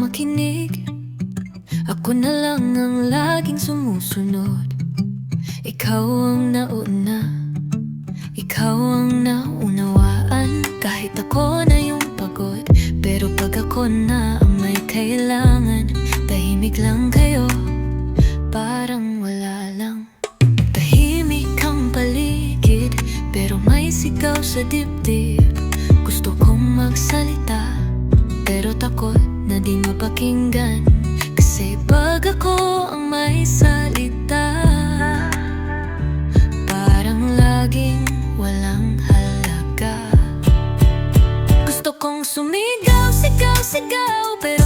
makinig. Ako na lang ang laging sumusunod. Ikaw ang nauna, ikaw ang naunawaan. Kahit ako na yung pagod, pero pag ako na ang may kailangan, tahimik lang kayo, parang wala lang. Tahimik ang paligid, pero may sigaw sa dibdib. Gusto kong magsalita, pero takot na di mapakinggan. Kasi pag ako ang may salita, parang laging walang halaga. Gusto kong sumigaw, sigaw, sigaw, pero